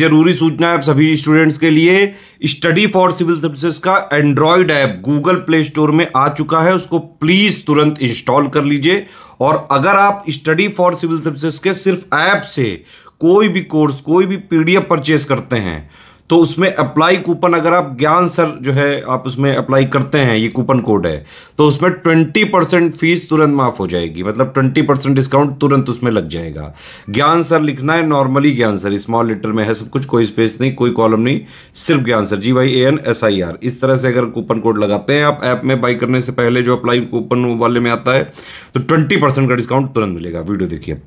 जरूरी सूचना है आप सभी स्टूडेंट्स के लिए, स्टडी फॉर सिविल सर्विसेज का Android app Google play store में आ चुका है, उसको प्लीज तुरंत इंस्टॉल कर लीजिए। और अगर आप स्टडी फॉर सिविल सर्विसेज के सिर्फ ऐप से कोई भी कोर्स, कोई भी पीडीएफ परचेस करते हैं तो उसमें अप्लाई कूपन, अगर आप ज्ञान सर जो है आप उसमें अप्लाई करते हैं, ये कूपन कोड है, तो उसमें 20% फीस तुरंत माफ हो जाएगी, मतलब 20% डिस्काउंट तुरंत उसमें लग जाएगा। ज्ञान सर लिखना है, नॉर्मली ज्ञान सर स्मॉल लेटर में है सब कुछ, कोई स्पेस नहीं, कोई कॉलम नहीं, सिर्फ ज्ञान सर GYANSIR। इस तरह से अगर कूपन कोड लगाते हैं आप ऐप में बाई करने से पहले, जो अप्लाई कूपन वाले में आता है, तो 20% का डिस्काउंट तुरंत मिलेगा। वीडियो देखिए।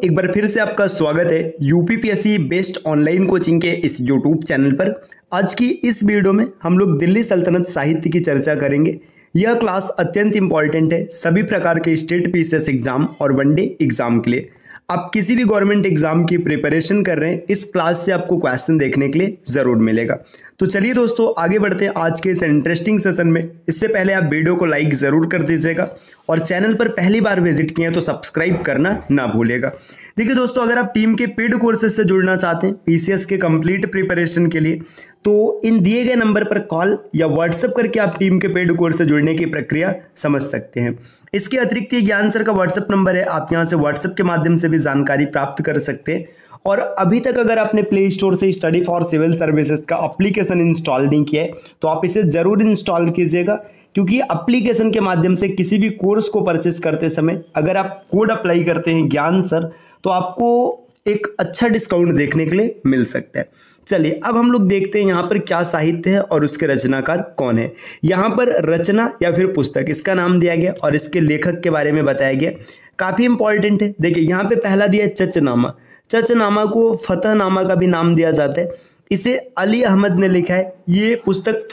एक बार फिर से आपका स्वागत है यूपीपीएससी बेस्ट ऑनलाइन कोचिंग के इस यूट्यूब चैनल पर। आज की इस वीडियो में हम लोग दिल्ली सल्तनत साहित्य की चर्चा करेंगे। यह क्लास अत्यंत इंपॉर्टेंट है सभी प्रकार के स्टेट पीसीएस एग्जाम और वनडे एग्जाम के लिए। आप किसी भी गवर्नमेंट एग्जाम की प्रिपरेशन कर रहे हैं, इस क्लास से आपको क्वेश्चन देखने के लिए जरूर मिलेगा। तो चलिए दोस्तों आगे बढ़ते हैं आज के इस इंटरेस्टिंग सेशन में। इससे पहले आप वीडियो को लाइक जरूर कर दीजिएगा और चैनल पर पहली बार विजिट किए हैं तो सब्सक्राइब करना ना भूलिएगा। देखिए दोस्तों, अगर आप टीम के पेड कोर्सेज से जुड़ना चाहते हैं पीसीएस के कंप्लीट प्रिपरेशन के लिए, तो इन दिए गए नंबर पर कॉल या व्हाट्सएप करके आप टीम के पेड कोर्स से जुड़ने की प्रक्रिया समझ सकते हैं। इसके अतिरिक्त ये ज्ञान सर का व्हाट्सएप नंबर है, आप यहाँ से व्हाट्सएप के माध्यम से भी जानकारी प्राप्त कर सकते हैं। और अभी तक अगर आपने प्ले स्टोर से स्टडी फॉर सिविल सर्विसेज का एप्लीकेशन इंस्टॉल नहीं किया है तो आप इसे जरूर इंस्टॉल कीजिएगा, क्योंकि एप्लीकेशन के माध्यम से किसी भी कोर्स को परचेस करते समय अगर आप कोड अप्लाई करते हैं ज्ञान सर, तो आपको एक अच्छा डिस्काउंट देखने के लिए मिल सकता है। चलिए अब हम लोग देखते हैं यहाँ पर क्या साहित्य है और उसके रचनाकार कौन है। यहाँ पर रचना या फिर पुस्तक इसका नाम दिया गया और इसके लेखक के बारे में बताया गया, काफी इंपॉर्टेंट है। देखिए यहाँ पे पहला दिया है चचनामा। चचनामा को फतहनामा का भी नाम दिया जाता है। इसे अली अहमद ने लिखा है। ये पुस्तक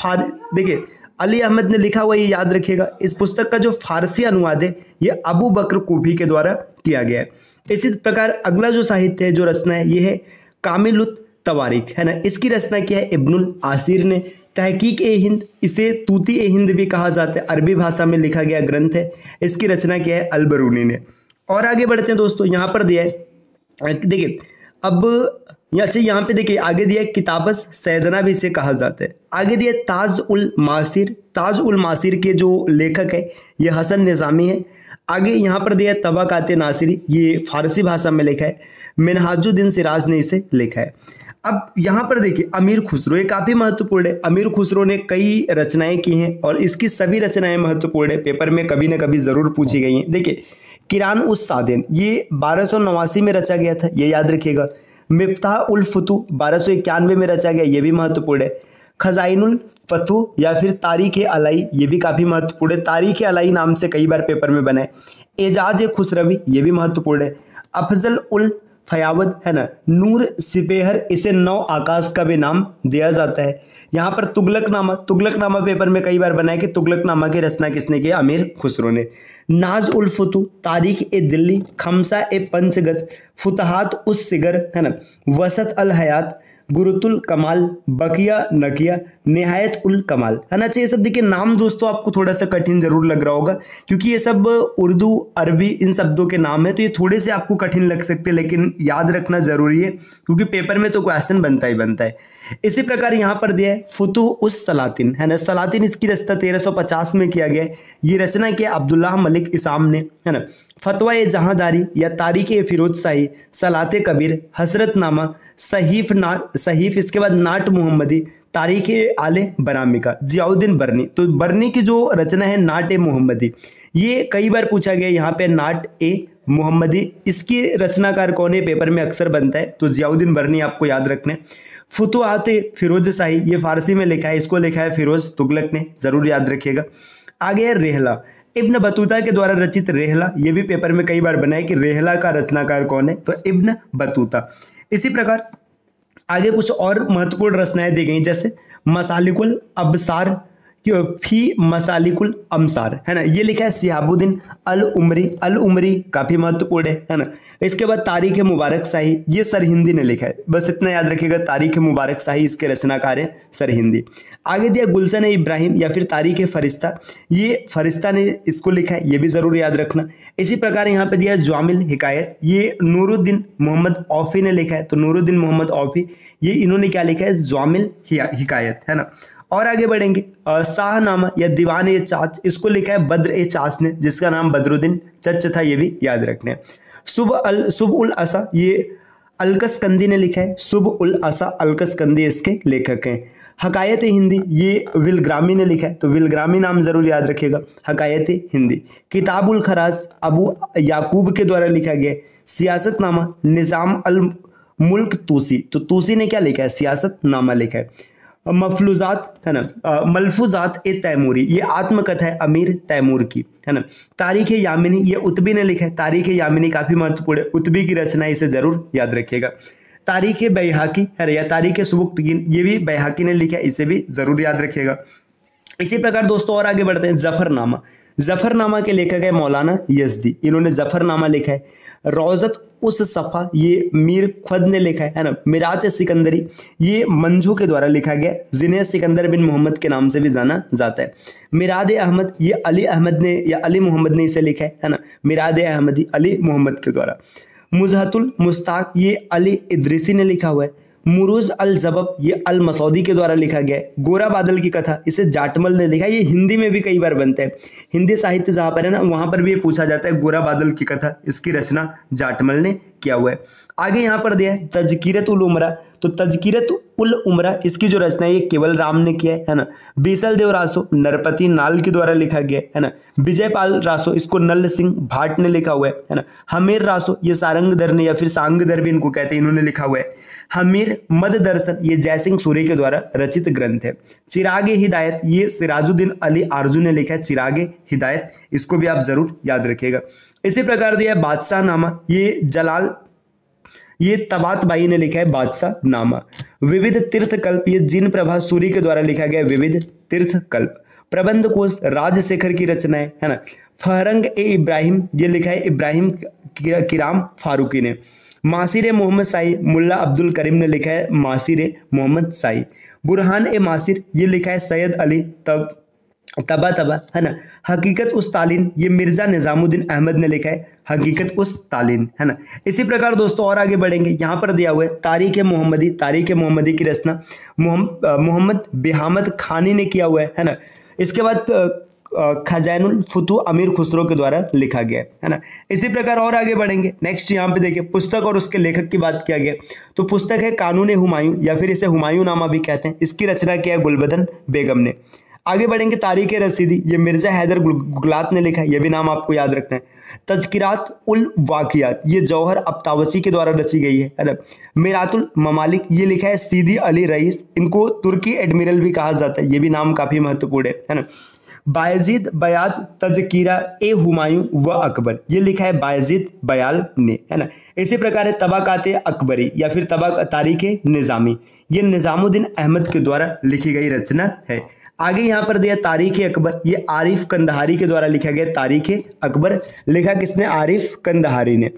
देखिए अली अहमद ने लिखा हुआ, ये याद रखिएगा। इस पुस्तक का जो फारसी अनुवाद है ये अबू बकर कूफी के द्वारा किया गया है। इसी प्रकार अगला जो साहित्य है, जो रचना है, ये है कामिलुत तवारीख, है ना। इसकी रचना किया है इब्नुल आसिर ने। तहकीक ए हिंद, इसे तूती ए हिंद भी कहा जाता है, अरबी भाषा में लिखा गया ग्रंथ है। इसकी रचना किया है अलबरूनी ने। और आगे बढ़ते हैं दोस्तों, यहाँ पर दिया है, देखिए अब यहाँ पे देखिए आगे दिया है किताबस सैदना भी इसे कहा जाता है। आगे दिया ताज उल मासिर। ताज उल मासिर के जो लेखक है ये हसन निज़ामी है। आगे यहाँ पर दिया है तबाकात नासिरी, ये फारसी भाषा में लिखा है, मिनहाजुद्दीन सिराज ने इसे लिखा है। अब यहाँ पर देखिए अमीर खुसरो, ये काफ़ी महत्वपूर्ण है। अमीर खुसरो ने कई रचनाएं की हैं और इसकी सभी रचनाएं महत्वपूर्ण है, पेपर में कभी ना कभी ज़रूर पूछी गई हैं। देखिए किरान उस सादिन, ये 1289 में रचा गया था, ये याद रखिएगा। मिफ्ताह उल फतू 1291 में रचा गया, ये भी महत्वपूर्ण है। खजाइनुल फतू या फिर तारीख अलाई, ये भी काफ़ी महत्वपूर्ण है। तारीख अलाई नाम से कई बार पेपर में बना है। एजाज खुसरवी, ये भी महत्वपूर्ण है। अफजल उल फयावद, है ना। नूर सिपेहर, इसे नौ आकाश का भी नाम दिया जाता है। यहाँ पर तुगलकनामा, तुगलकनामा पेपर में कई बार बना है कि तुगलकनामा की रचना किसने की, अमीर खुसरो ने। नाज उल फतू, तारीख ए दिल्ली, खमसा ए पंचगज, फुतहात उस सिगर, है ना। वसत अल हयात, गुरुतुल कमाल, बकिया नकिया, निहायत उल कमाल, है ना। ये सब देखिए नाम दोस्तों आपको थोड़ा सा कठिन जरूर लग रहा होगा, क्योंकि ये सब उर्दू अरबी इन शब्दों के नाम है, तो ये थोड़े से आपको कठिन लग सकते हैं, लेकिन याद रखना जरूरी है क्योंकि पेपर में तो क्वेश्चन बनता ही बनता है। इसी प्रकार यहाँ पर दिया है फुतुह उस सलातिन, है ना। सलातिन इसकी रचना 1350 में किया गया है। ये रचना किया अब्दुल्लाह मलिक इसाम ने, है ना। फतवा ए जहांदारी या तारीख ए फिरोज शाही, सलाते कबीर, हसरतनामा, सहीफ इसके बाद नाट मोहम्मदी, तारीख ए आले बरामिका, जियाउद्दीन बर्नी। तो बर्नी की जो रचना है नाट ए मोहम्मदी, ये कई बार पूछा गया यहाँ पे, नाट ए मोहम्मदी। इसकी रचनाकार कौन है, पेपर में अक्सर बनता है, तो जियाउद्दीन बर्नी आपको याद रखना है। फुतुहात फिरोज शाही, ये फारसी में लिखा है, इसको लिखा है फिरोज तुगलक ने, जरूर याद रखिएगा। आगे है रेहला, इब्न बतूता के द्वारा रचित रेहला, ये भी पेपर में कई बार बना है कि रेहला का रचनाकार कौन है, तो इब्न बतूता। इसी प्रकार आगे कुछ और महत्वपूर्ण रचनाएं दी गई, जैसे मसालिकुल अबसार फी मसालिकुल अमसार, है ना। ये लिखा है सिहाबुद्दीन अल उमरी। अल उमरी काफी महत्वपूर्ण है ना। इसके बाद तारीख मुबारक शाही, ये सरहिंदी ने लिखा है, बस इतना याद रखिएगा, तारीख मुबारक शाही इसके रचनाकार है सरहिंदी। आगे दिया गुलशन इब्राहिम या फिर तारीख फरिश्ता, ये फरिश्ता ने इसको लिखा है, ये भी जरूर याद रखना। इसी प्रकार यहाँ पे दिया जामिल हिकायत, ये नूरुद्दीन मोहम्मद औफी ने लिखा है, तो नूरुद्दीन मोहम्मद औफी ये इन्होंने क्या लिखा है, जामिल हिकायत, है ना। और आगे बढ़ेंगे, शाहनामा या दीवान ए चाच, इसको लिखा है बद्र ए चाच ने, जिसका नाम बदरुद्दीन चच था, ये भी याद रखने। शुभ उल असा, ये अलकस्कंदी ने लिखा है, शुभ उल असा अलकस्कंदी इसके लेखक हैं। हकायत हिंदी, ये विलग्रामी ने लिखा है, तो विलग्रामी नाम जरूर याद रखिएगा, हकायत हिंदी। किताबुल खराज अबू याकूब के द्वारा लिखा गया। सियासतनामा निज़ाम अल मुल्क तूसी, तो तूसी ने क्या लिखा है, सियासतनामा लिखा है। मफलूजात है ना, मलफूजात ए तैमूरी, ये आत्मकथा है अमीर तैमूर की, है ना। तारीख यामिनी, ये उतबी ने लिखा है, तारीख यामिनी काफी महत्वपूर्ण है, उतबी की रचना, इसे जरूर याद रखिएगा। तारीख बैहाकी है या तारीख सुबुक्तगीन, ये भी बैहाकी ने लिखा है, इसे भी जरूर याद रखिएगा। इसी प्रकार दोस्तों और आगे बढ़ते हैं, जफरनामा, जफरनामा के लेखक है मौलाना यजदी, इन्होंने जफरनामा लिखा है। रोज़त उस सफ़ा, ये मीर खुद ने लिखा है ना। मिरात सिकंदरी, ये मंजू के द्वारा लिखा गया, जिन्हें सिकंदर बिन मोहम्मद के नाम से भी जाना जाता है। मिराद अहमद, ये अली अहमद ने या अली मोहम्मद ने इसे लिखा है ना, मिराद अहमदी अली मोहम्मद के द्वारा। मुजहतुल मुस्ताक, ये अली इद्रिसी ने लिखा हुआ है। मुरूज अल जबब, ये अल मसौदी के द्वारा लिखा गया है। गोरा बादल की कथा, इसे जाटमल ने लिखा है, ये हिंदी में भी कई बार बनता है, हिंदी साहित्य जहाँ पर है ना वहाँ पर भी ये पूछा जाता है, गोरा बादल की कथा, इसकी रचना जाटमल ने किया हुआ है। आगे यहाँ पर दिया है तजकीरत उल उमरा, तो तजकीरत उल उमरा इसकी जो रचना है ये केवल राम ने किया है ना। बीसल देव रासो नरपति नाल के द्वारा लिखा गया है ना। विजय पाल रासो, इसको नल सिंह भाट ने लिखा हुआ है ना। हमीर रासो, ये सारंगधर ने या फिर सांगधर भी इनको कहते हैं, इन्होंने लिखा हुआ है। हमीर मद दर्शन, ये जयसिंह सूरी के द्वारा रचित ग्रंथ है। चिरागे हिदायत, ये सिराजुद्दीन अली आरजू ने लिखा है, चिरागे हिदायत, इसको भी आप जरूर याद रखिएगा। इसी प्रकार दिया है बादशाह नामा, ये जलाल ये तबात बाई ने लिखा है बादशाह नामा। विविध तीर्थ कल्प, ये जिन प्रभा सूरी के द्वारा लिखा गया विविध तीर्थ कल्प। प्रबंध कोश राजशेखर की रचना है ना। फहरंग ए इब्राहिम, ये लिखा है इब्राहिम किराम फारूकी ने। मासिर मोहम्मद साई, मुल्ला अब्दुल करीम ने लिखा है मासिर मोहम्मद साई। बुरहान ए मासिर, ये लिखा है सैयद अली तबा है ना। हकीकत उस तालीन, ये मिर्जा निजामुद्दीन अहमद ने लिखा है हकीकत उस तालीन, है ना। इसी प्रकार दोस्तों और आगे बढ़ेंगे, यहाँ पर दिया हुआ है तारीख मोहम्मदी, तारीख मोहम्मदी की रचना मोहम्मद बिहामद खानी ने किया हुआ है ना। इसके बाद खजानुल फुतू अमीर खुसरो के द्वारा लिखा गया है ना। इसी प्रकार और आगे बढ़ेंगे, नेक्स्ट यहाँ पे देखिए पुस्तक और उसके लेखक की बात किया गया, तो पुस्तक है कानून हुमायूं या फिर इसे हुमायूं नामा भी कहते हैं, इसकी रचना किया है गुलबदन बेगम ने। आगे बढ़ेंगे तारीख रसीदी, ये मिर्जा हैदर गुगलात ने लिखा है, ये भी नाम आपको याद रखना है। तज़किरात उल वाक़ियात, ये जौहर अब्तावसी के द्वारा रची गई है ना। मिरातुल ममालिक, ये लिखा है सीदी अली रईस, इनको तुर्की एडमिरल भी कहा जाता है, ये भी नाम काफ़ी महत्वपूर्ण है ना। बायजीद बयाद तज़किरा ए हुमायूं व अकबर, ये लिखा है बायजीद बयाल ने, है ना। इसी प्रकार है तबाकात अकबरी या फिर तारीख निज़ामी, ये निज़ामुद्दीन अहमद के द्वारा लिखी गई रचना है। आगे यहाँ पर दिया तारीख अकबर, ये आरिफ कंदहारी के द्वारा लिखा गया तारीख अकबर, लिखा किसने, आरिफ कंदहारी ने।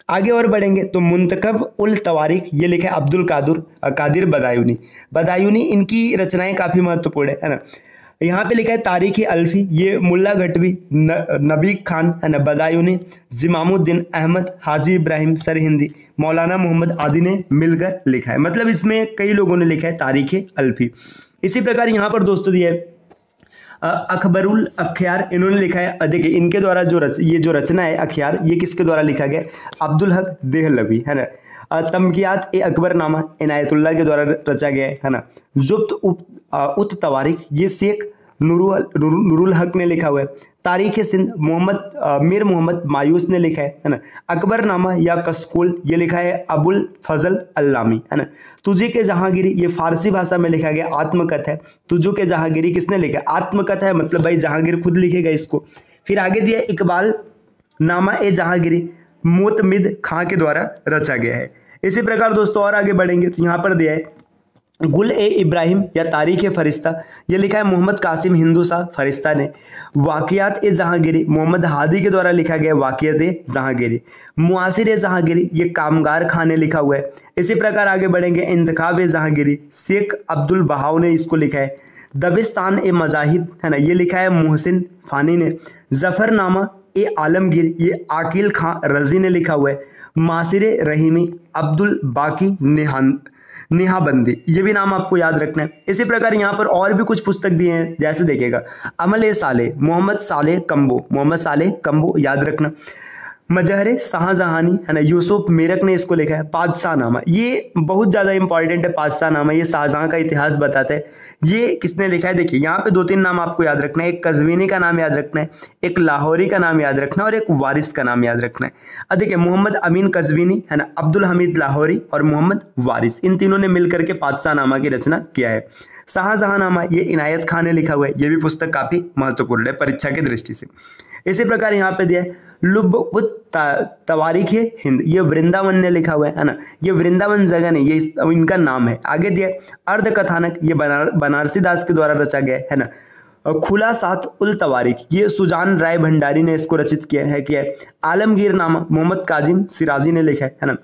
आगे और बढ़ेंगे तो मुंतखब उल तवारीख, ये लिखा है अब्दुल कादिर बदायूनी, इनकी रचनाएं काफ़ी महत्वपूर्ण है ना। यहाँ पे लिखा है तारीख अल्फी, ये मुल्ला घटवी नबी खान है ना। बदायूनी, जिमामुद्दीन अहमद, हाजी इब्राहिम सरहिंदी, मौलाना मोहम्मद आदि ने मिलकर लिखा है, मतलब इसमें कई लोगों ने लिखा है तारीख अल्फी। इसी प्रकार यहाँ पर दोस्तों दिया है अखबरुल अख्यार, इन्होंने लिखा है, देखिए इनके द्वारा ये जो रचना है अख्यार, ये किसके द्वारा लिखा गया, अब्दुल हक देहलवी, है ना। तमकियात ए अकबरनामा इनायतुल्लाह के द्वारा रचा गया है ना। जुब्त उत तवारीख, ये शेख नूरुल हक ने लिखा हुआ है। तारीख सिंध मीर मोहम्मद मायूस ने लिखा है ना। अकबरनामा या कस्कुल, ये लिखा है अबुल फजल अल्लामी, है ना। तुझे के जहांगीरी, ये फारसी भाषा में लिखा गया आत्मकथा है। तुझो के जहांगीरी किसने लिखा, आत्मकथा है, मतलब भाई जहांगीर खुद लिखेगा इसको। फिर आगे दिया इकबाल नामा ए जहांगीरी मोतमिद खां के द्वारा रचा गया है। इसी प्रकार दोस्तों और आगे बढ़ेंगे तो यहाँ पर दिया है गुल ए इब्राहिम या तारीख ए फरिश्ता, ये लिखा है मोहम्मद कासिम हिंदू शाह फरिश्ता ने। वाक़ियात ए जहांगीरी, मोहम्मद हादी के द्वारा लिखा गया वाक़ियात ए जहांगीरी। मुआसिर ए जहांगीरी, ये कामगार खान ने लिखा हुआ है। इसी प्रकार आगे बढ़ेंगे, इंतखाब ए जहांगीरी, शेख अब्दुल बहाव ने इसको लिखा है। दबिस्तान ए मज़ाहिब, है ना, ये लिखा है मोहसिन फ़ानी ने। ज़फ़रनामा ए आलमगीर, ये आकिल खां रज़ी ने लिखा हुआ है। मासिर रहीमी, अब्दुल बाकी नेहाबंदी, ये भी नाम आपको याद रखना है। इसी प्रकार यहाँ पर और भी कुछ पुस्तक दिए हैं, जैसे देखिएगा अमल ए साले, मोहम्मद साले कम्बो, मोहम्मद साले कम्बो याद रखना। मजहर शाहजहानी, है ना, यूसुफ मेरक ने इसको लिखा है। पादशाहनामा, ये बहुत ज़्यादा इंपॉर्टेंट है। पादशाहनामा ये शाहजहां का इतिहास बताता है। ये किसने लिखा है, देखिए यहाँ पे 2-3 नाम आपको याद रखना है। एक कज़वीनी का नाम याद रखना है, एक लाहौरी का नाम याद रखना है, और एक वारिस का नाम याद रखना है। अब देखिए मोहम्मद अमीन कज़वीनी, है ना, अब्दुल हमीद लाहौरी और मोहम्मद वारिस, इन तीनों ने मिलकर के पादशाहनामा की रचना किया है। शाहजहांनामा ये इनायत खान ने लिखा हुआ है। ये भी पुस्तक काफ़ी महत्वपूर्ण है परीक्षा की दृष्टि से। इसी प्रकार यहाँ पे दिया है लुब्बुत तवारीख हिंद, ये वृंदावन ने लिखा हुआ है ना, ये वृंदावन जगह नहीं, ये इनका नाम है। आगे दिया अर्ध कथानक, ये बनारसी दास के द्वारा रचा गया है ना। खुला सात उल तवारीख, ये सुजान राय भंडारी ने इसको रचित किया है। आलमगीर नामा मोहम्मद काजिम सिराजी ने लिखा है ना।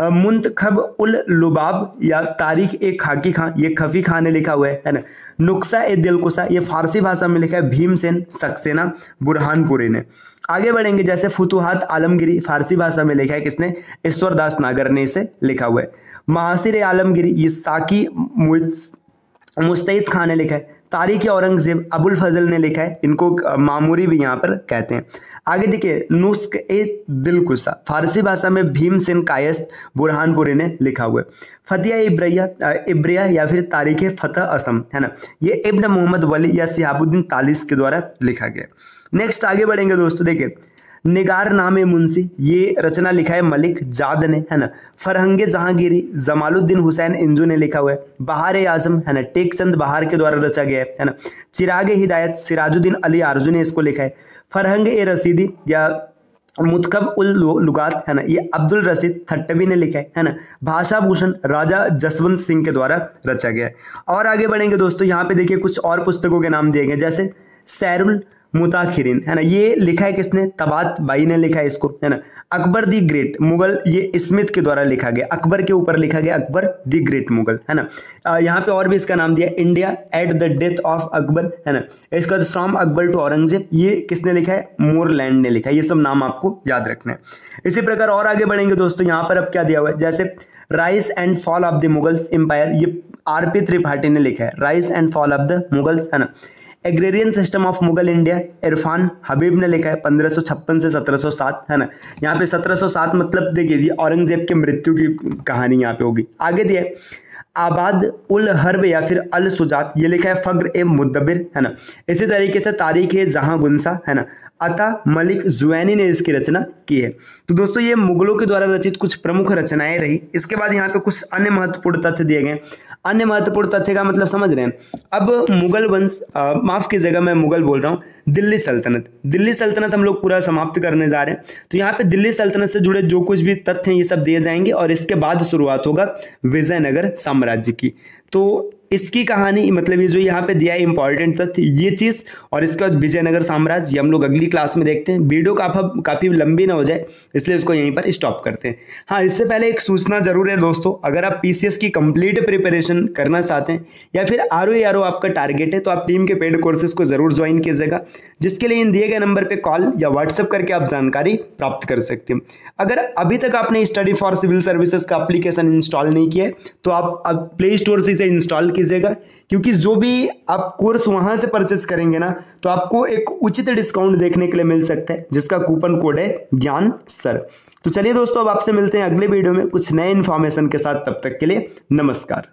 मुंतखब उल लुबाब या तारीख ए खाकी खां, ये खफी खान ने लिखा हुआ है ना। नुक्सा ए दिलकुशा, ये फारसी भाषा में लिखा है भीमसेन सक्सेना बुरहानपुरी ने। आगे बढ़ेंगे, जैसे फुतुहात आलमगिरी, फारसी भाषा में लिखा है किसने, ईश्वर दास नागर ने इसे लिखा हुआ है। महासिर ए आलमगिरी, ये साकी मुस्तैद खान ने लिखा है। तारीख औरंगजेब अबुल फजल ने लिखा है, इनको मामूरी भी यहाँ पर कहते हैं। आगे देखिए नुस्ख ए दिलकुशा, फारसी भाषा में भीमसेन कायस्थ बुरहानपुरी ने लिखा हुआ है। फतिया इब्रिया या फिर तारीख फतह असम, है ना, ये इब्न मोहम्मद वली या सिहाबुद्दीन तालिस के द्वारा लिखा गया। नेक्स्ट आगे बढ़ेंगे दोस्तों, देखिए निगार नामे मुंशी, ये रचना लिखा है मलिक जाद ने, है ना। फरहंगे जहांगीरी जमालुद्दीन हुसैन इंजू ने लिखा हुआ है। बहार ए आजम, है ना, टेक चंद बहार के द्वारा रचा गया है ना। चिराग ए हिदायत सिराजुद्दीन अली आरजू ने इसको लिखा है। फरहंग ए रसीदी या मुतकब उल लुगात, है ना, ये अब्दुल रसीद थट्टवी ने लिखा है ना। भाषा भूषण राजा जसवंत सिंह के द्वारा रचा गया है। और आगे बढ़ेंगे दोस्तों, यहाँ पे देखिए कुछ और पुस्तकों के नाम दिए गए, जैसे सैरुल मुताखिरीन, है ना, ये लिखा है किसने, तबात बाई ने लिखा है इसको, है ना। अकबर दी ग्रेट मुगल, ये स्मिथ के द्वारा लिखा गया, अकबर के ऊपर लिखा गया अकबर दी ग्रेट मुगल, है ना। यहाँ पे और भी इसका नाम दिया India at the death of Akbar, है ना। इसका फ्रॉम अकबर टू औरंगजेब, ये किसने लिखा है, मोरलैंड ने लिखा है। ये सब नाम आपको याद रखना है। इसी प्रकार और आगे बढ़ेंगे दोस्तों, यहाँ पर अब क्या दिया हुआ है, जैसे rise and fall of the Mughals empire, ये आरपी त्रिपाठी ने लिखा है, rise and fall of the Mughals, है ना। Agrarian system of Mughal India Irfan Habib ने लिखा है 1556 से 1707, है ना। यहाँ पे 1707 मतलब देखिए औरंगजेब के मृत्यु की कहानी यहाँ पे होगी। आगे दिए आबाद उल हर्ब या फिर अल सुजात, ये लिखा है फग्र ए मुद्दबिर, है ना। इसी तरीके से तारीख है जहां गुंसा, है ना, अता मलिक जुवैनी ने इसकी रचना की है। तो दोस्तों ये मुगलों के द्वारा रचित कुछ प्रमुख रचनाएं रही। इसके बाद यहाँ पे कुछ अन्य महत्वपूर्ण तथ्य दिए गए। अन्य महत्वपूर्ण तथ्य का मतलब समझ रहे हैं। अब मुगल वंश, माफ कीजिएगा मैं मुगल बोल रहा हूँ, दिल्ली सल्तनत, दिल्ली सल्तनत हम लोग पूरा समाप्त करने जा रहे हैं। तो यहाँ पे दिल्ली सल्तनत से जुड़े जो कुछ भी तथ्य हैं ये सब दिए जाएंगे और इसके बाद शुरुआत होगा विजयनगर साम्राज्य की। तो इसकी कहानी मतलब ये जो यहाँ पे दिया है इंपॉर्टेंट तथ्य ये चीज़, और इसके बाद विजयनगर साम्राज्य हम लोग अगली क्लास में देखते हैं। वीडियो काफ़ी लंबी ना हो जाए इसलिए इसको यहीं पर स्टॉप करते हैं। हाँ, इससे पहले एक सूचना जरूर है दोस्तों, अगर आप पीसीएस की कंप्लीट प्रिपरेशन करना चाहते हैं या फिर आरओ आपका टारगेट है तो आप टीम के पेड कोर्सेज को जरूर ज्वाइन कीजिएगा, जिसके लिए इन दिए गए नंबर पर कॉल या व्हाट्सएप करके आप जानकारी प्राप्त कर सकते हैं। अगर अभी तक आपने स्टडी फॉर सिविल सर्विसेज का एप्लीकेशन इंस्टॉल नहीं किया है तो आप अब प्ले स्टोर से इसे इंस्टॉल कीजिएगा, क्योंकि जो भी आप कोर्स वहां से परचेस करेंगे ना तो आपको एक उचित डिस्काउंट देखने के लिए मिल सकता है, जिसका कूपन कोड है ज्ञान सर। तो चलिए दोस्तों, अब आपसे मिलते हैं अगले वीडियो में कुछ नए इन्फॉर्मेशन के साथ। तब तक के लिए नमस्कार।